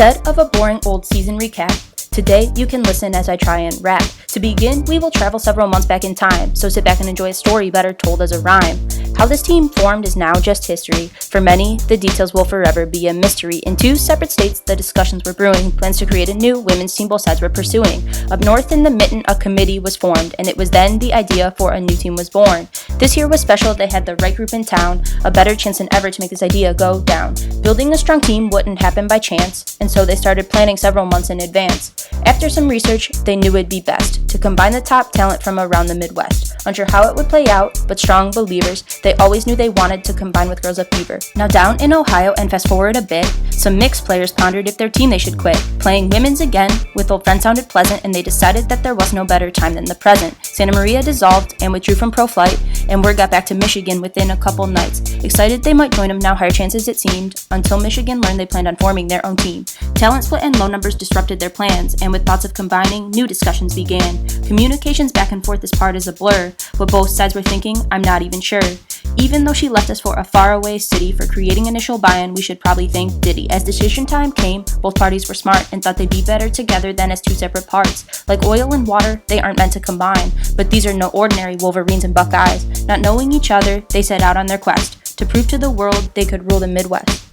Instead of a boring old season recap, today you can listen as I try and rap. To begin, we will travel several months back in time, so sit back and enjoy a story better told as a rhyme. How this team formed is now just history. For many, the details will forever be a mystery. In two separate states, the discussions were brewing. Plans to create a new women's team both sides were pursuing. Up north in the Mitten, a committee was formed, and it was then the idea for a new team was born. This year was special, they had the right group in town, a better chance than ever to make this idea go down. Building a strong team wouldn't happen by chance, and so they started planning several months in advance. After some research, they knew it'd be best to combine the top talent from around the Midwest. Unsure how it would play out, but strong believers, they always knew they wanted to combine with girls of fever. Now down in Ohio, and fast forward a bit, some mixed players pondered if their team they should quit. Playing women's again with old friends sounded pleasant, and they decided that there was no better time than the present. Santa Maria dissolved and withdrew from pro flight, and word got back to Michigan within a couple nights. Excited they might join them, now higher chances it seemed, until Michigan learned they planned on forming their own team. Talent split and low numbers disrupted their plans, and with thoughts of combining, new discussions began. Communications back and forth, this part is a blur. What both sides were thinking, I'm not even sure. Even though she left us for a faraway city, for creating initial buy-in, we should probably thank Diddy. As decision time came, both parties were smart and thought they'd be better together than as two separate parts. Like oil and water, they aren't meant to combine, but these are no ordinary Wolverines and Buckeyes. Not knowing each other, they set out on their quest to prove to the world they could rule the Midwest.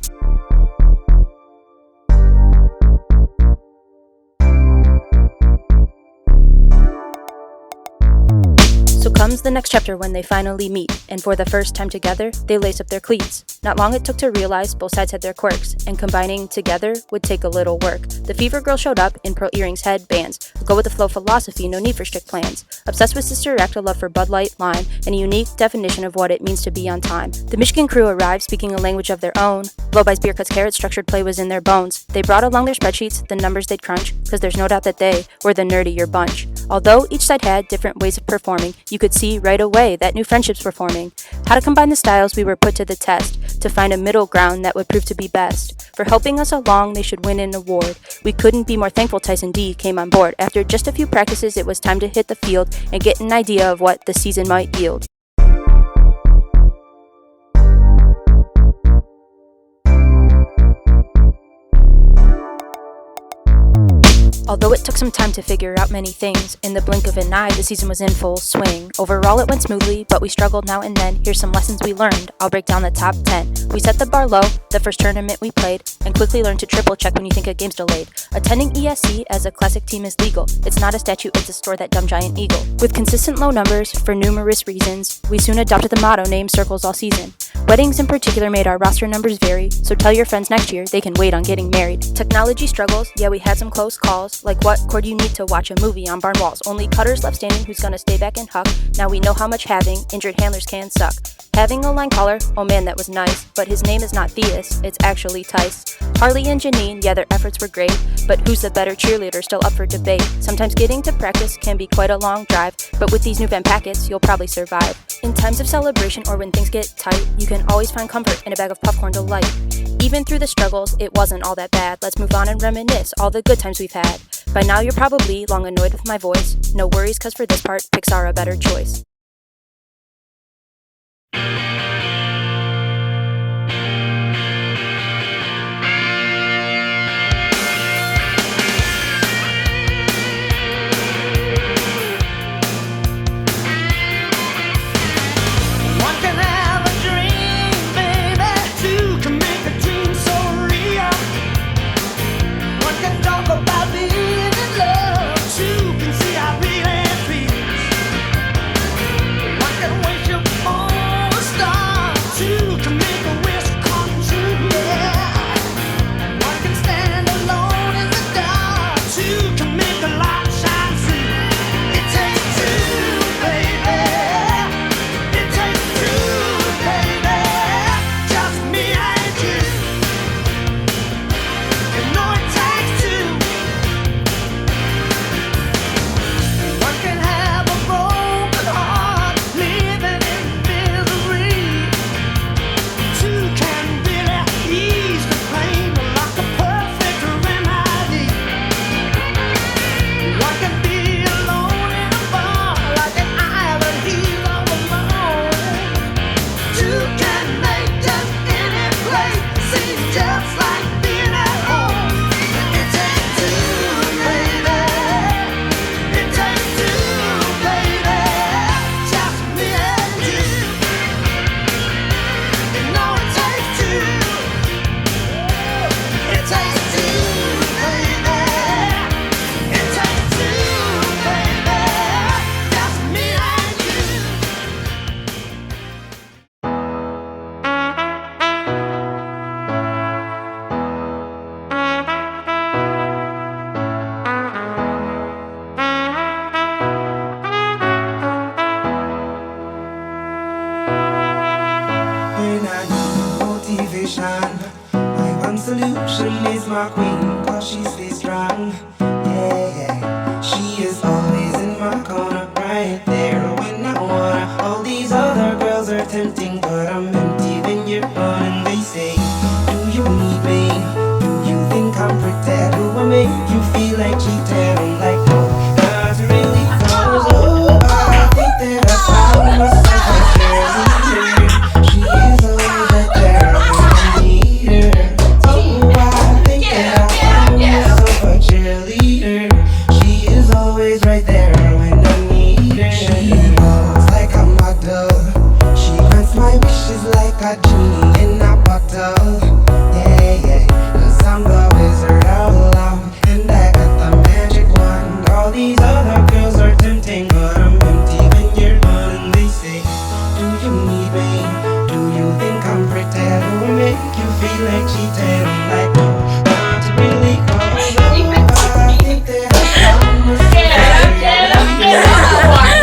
So comes the next chapter when they finally meet, and for the first time together, they lace up their cleats. Not long it took to realize both sides had their quirks, and combining together would take a little work. The Fever Girl showed up in pearl earrings, headbands, a go with the flow philosophy, no need for strict plans. Obsessed with Sister Act, a love for Bud Light, lime, and a unique definition of what it means to be on time. The Michigan crew arrived, speaking a language of their own. Blow by beer cuts carrots, structured play was in their bones. They brought along their spreadsheets, the numbers they'd crunch, cause there's no doubt that they were the nerdier bunch. Although each side had different ways of performing, you could see right away that new friendships were forming. How to combine the styles we were put to the test, to find a middle ground that would prove to be best. For helping us along, they should win an award. We couldn't be more thankful Tyson D came on board. After just a few practices, it was time to hit the field and get an idea of what the season might yield. Although it took some time to figure out many things, in the blink of an eye, the season was in full swing. Overall, it went smoothly, but we struggled now and then. Here's some lessons we learned. I'll break down the top 10. We set the bar low, the first tournament we played, and quickly learned to triple check when you think a game's delayed. Attending ESC as a classic team is legal. It's not a statue, it's a store, that dumb giant eagle. With consistent low numbers, for numerous reasons, we soon adopted the motto named Circles All Season. Weddings in particular made our roster numbers vary, so tell your friends next year they can wait on getting married. Technology struggles, yeah, we had some close calls, like what cord you need to watch a movie on barn walls. Only cutters left standing, who's gonna stay back and huck. Now we know how much having injured handlers can suck. Having a line caller, oh man, that was nice, but his name is not Theus, it's actually Tice. Harley and Janine, yeah, their efforts were great, but who's the better cheerleader, still up for debate. Sometimes getting to practice can be quite a long drive, but with these new Van packets, you'll probably survive. In times of celebration or when things get tight, you can always find comfort in a bag of popcorn delight. Even through the struggles, it wasn't all that bad. Let's move on and reminisce all the good times we've had. By now you're probably long annoyed with my voice. No worries, cause for this part, picks are a better choice. motivation. My one solution is my queen, cause she stays strong. Yeah, yeah. She is always in my corner, right there when I wanna. All these other girls are tempting, but I'm empty when you're gone. And they say, do you need me? Do you think I'm pretend? Do I make you feel like cheating? I'm like, no, not really, cause oh, I think that I found myself a cheerleader. She is always right there when I need her. Oh, I think that I found myself a cheerleader. She is always right there when I need her. She knows like a model. She grants my wishes like a genie in a bottle. Yeah, yeah. 'Cause I'm the wizard of love, and I got the magic wand. All these other girls are tempting, but I'm empty when you're gone. And they say, do you need me? Do you think I'm pretty? Do I make you feel like cheating? I'm like, no, not really, 'cause oh, I think that I found myself a cheerleader.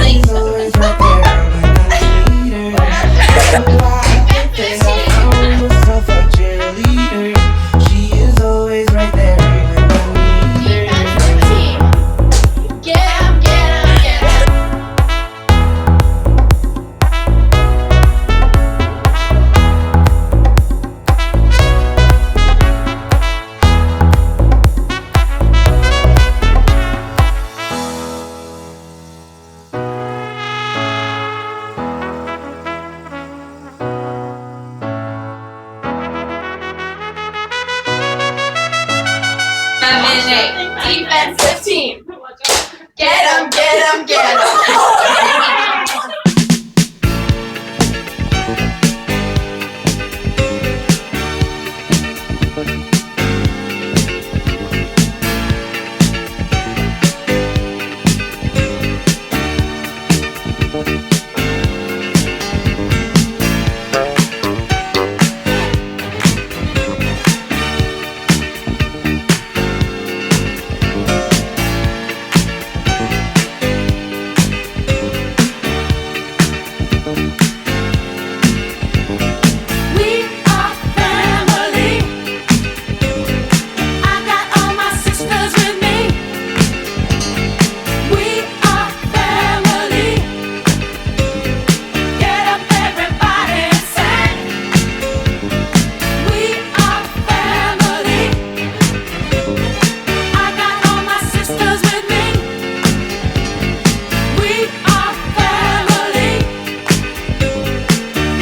She's always right there when I need her. Oh, I think that I found myself a cheerleader. She is always right there when I need her. Defensive team. Get 'em, get 'em, get 'em. We are family. I got all my sisters with me. We are family. Get up, everybody, and sing. We are family. I got all my sisters with me. We are family.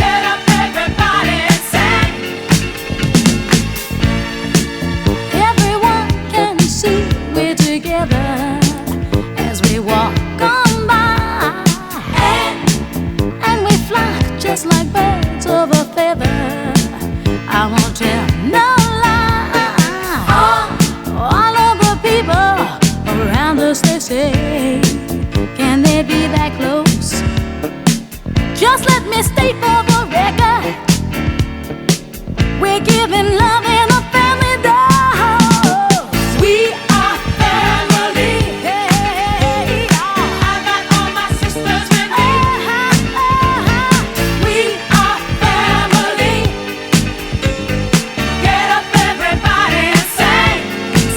Get up, everybody, and sing. Everyone can see we're together as we walk on by, and we fly just like birds of a feather. I won't tell no lie. All of the people around us, they say, can they be that close? Just let me state for the record, we're giving love in a family dose. We are family. I got all my sisters with me. We are family. Get up, everybody, and sing.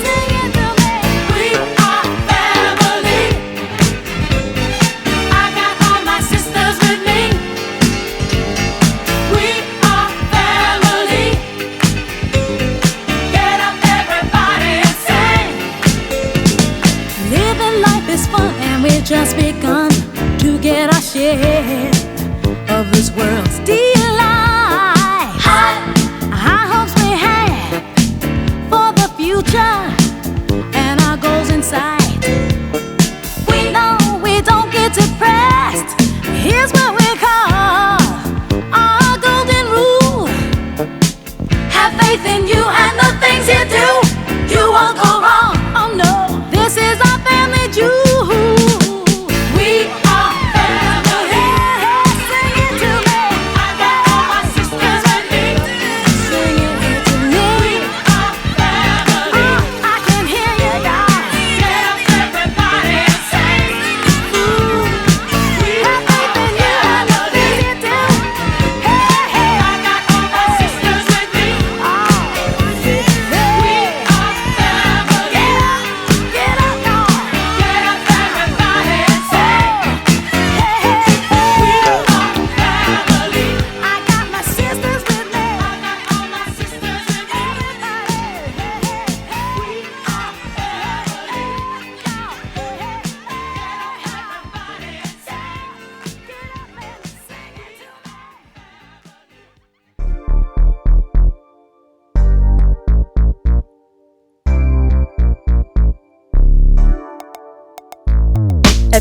Sing it to me. We are family. I got all my sisters with me. We are family. Get up, everybody, and sing. Living life is fun, and we've just begun to get our share of this world's delight. High hopes we have for the future and our goals in sight. We know we don't get depressed. Here's what we call our golden rule. Have faith in you and the things you do. You won't go wrong. Oh no, this is our family jewel. We are family. Sing it to me. I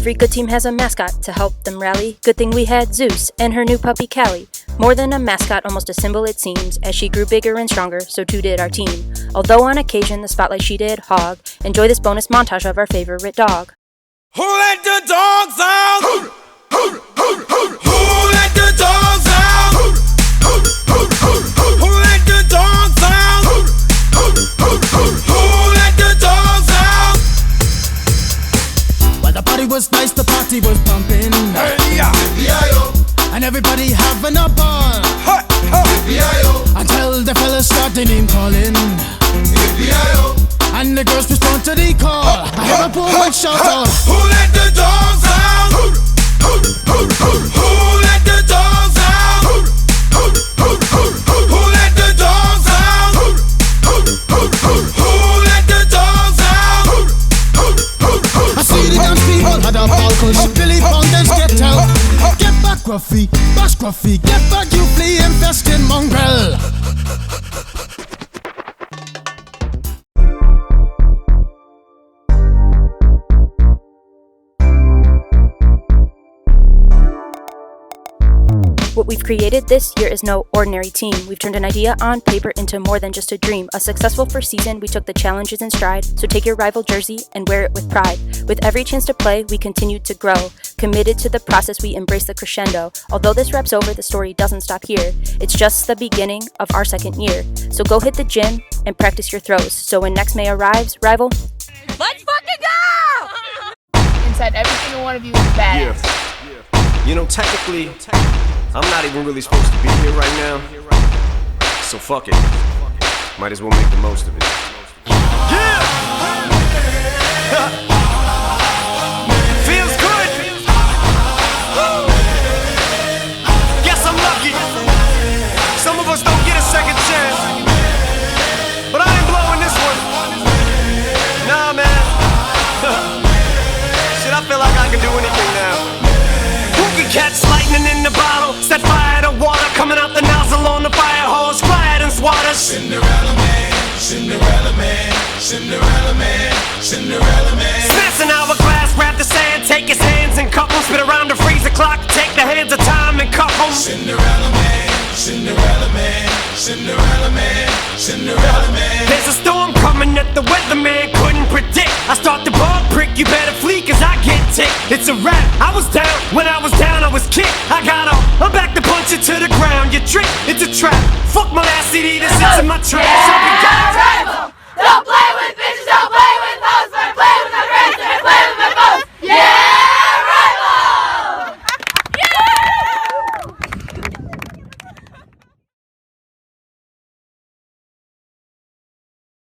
Every good team has a mascot to help them rally. Good thing we had Zeus and her new puppy Callie. More than a mascot, almost a symbol it seems. As she grew bigger and stronger, so too did our team. Although on occasion the spotlight she did hog. Enjoy this bonus montage of our favorite dog. Who let the dogs out? Who let the dogs out? Who let the dogs out? Who let the dogs out? Well, the party was nice, the party was pumping. Hey, yeah. And everybody having a ball. Until the fellas started name calling. And the girls respond to the call. I hear a woman shout out, Who let the dogs out? Who let the dogs out? Who let the dogs out? Who let the dogs out? I see the dance people had a ball cause Billy Fountains get out. Get back Gruffy, bash Gruffy, get back you flea infested mongrel. What we've created this year is no ordinary team. We've turned an idea on paper into more than just a dream. A successful first season, we took the challenges in stride. So take your rival jersey and wear it with pride. With every chance to play, we continued to grow. Committed to the process, we embrace the crescendo. Although this rap's over, the story doesn't stop here. It's just the beginning of our second year. So go hit the gym and practice your throws. So when next May arrives, rival, let's fucking go! Inside every single one of you is badass. Yeah. You know, technically, I'm not even really supposed to be here right now. So fuck it. Might as well make the most of it. Yeah! Feels good! Guess I'm lucky. Some of us don't get a second chance. But I ain't blowing this one. Nah, man. Shit, I feel like I can do anything now. Who can catch lightning in the bottle? Set fire to water coming out the nozzle on the fire hose. Quiet and swat us. Cinderella man, Cinderella man, Cinderella man, Cinderella man. Smash an hourglass, grab the sand, take his hands and cup 'em. Spit around the freezer clock, take the hands of time and cuff 'em. Cinderella man, Cinderella man, Cinderella man, Cinderella man. There's a storm coming that the weatherman couldn't predict. I start the ball prick, you better flee cause I get ticked. It's a wrap, I was down, when I was down I was kicked. I got up, I'm back to punch it to the ground. You trick, it's a trap, fuck my last CD that sits in my trash. I'll be down. Rival, don't play with bitches, don't play with